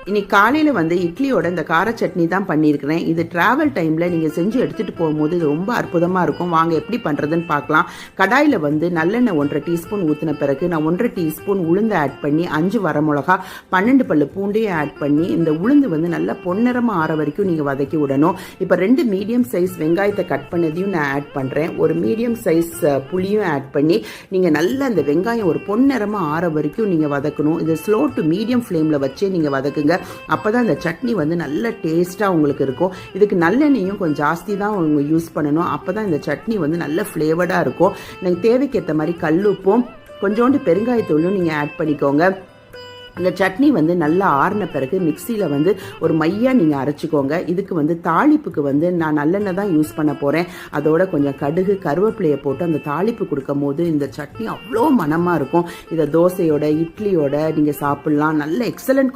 இன்னைக்கு காலையில் வந்து இட்லியோட இந்த கார சட்னி தான் பண்ணியிருக்கிறேன். இது ட்ராவல் டைமில் நீங்கள் செஞ்சு எடுத்துகிட்டு போகும்போது இது ரொம்ப அற்புதமாக இருக்கும். வாங்க எப்படி பண்ணுறதுன்னு பார்க்கலாம். கடாயில் வந்து நல்லெண்ணெய் 1.5 டீஸ்பூன் ஊற்றின பிறகு நான் 1.5 டீஸ்பூன் உளுந்து ஆட் பண்ணி 5 வரமிளகா 12 பல்லு பூண்டையும் ஆட் பண்ணி இந்த உளுந்து வந்து நல்லா பொன்னிறமாக ஆற வரைக்கும் நீங்கள் வதக்கி விடணும். இப்போ 2 மீடியம் சைஸ் வெங்காயத்தை கட் பண்ணதையும் நான் ஆட் பண்ணுறேன். ஒரு மீடியம் சைஸ் புளியும் ஆட் பண்ணி நீங்கள் நல்லா அந்த வெங்காயம் ஒரு பொன்னிறமாக ஆற வரைக்கும் நீங்கள் வதக்கணும். இது ஸ்லோ டு மீடியம் ஃப்ளேமில் வச்சே நீங்கள் வதக்குங்க. அப்போ தான் இந்த சட்னி வந்து நல்ல டேஸ்ட்டாக உங்களுக்கு இருக்கும். இதுக்கு நல்லெண்ணெயும் கொஞ்சம் ஜாஸ்தி தான் அவங்க யூஸ் பண்ணணும். அப்போ தான் இந்த சட்னி வந்து நல்ல ஃப்ளேவர்டாக இருக்கும். நீங்கள் தேவைக்கேற்ற மாதிரி கல்லுப்பும் கொஞ்சோண்டு பெருங்காயத்தூளும் நீங்கள் ஆட் பண்ணிக்கோங்க. இந்த சட்னி வந்து நல்லா ஆறின பிறகு மிக்சியில் வந்து ஒரு மையாக நீங்கள் அரைச்சிக்கோங்க. இதுக்கு வந்து தாளிப்புக்கு வந்து நான் நல்லெண்ணெய் தான் யூஸ் பண்ண போகிறேன். அதோட கொஞ்சம் கடுகு கருவேப்பிலையை போட்டு அந்த தாளிப்பு கொடுக்கும் போது இந்த சட்னி அவ்வளோ மணமாக இருக்கும். இதை தோசையோட இட்லியோட நீங்கள் சாப்பிட்லாம். நல்ல எக்ஸலண்ட்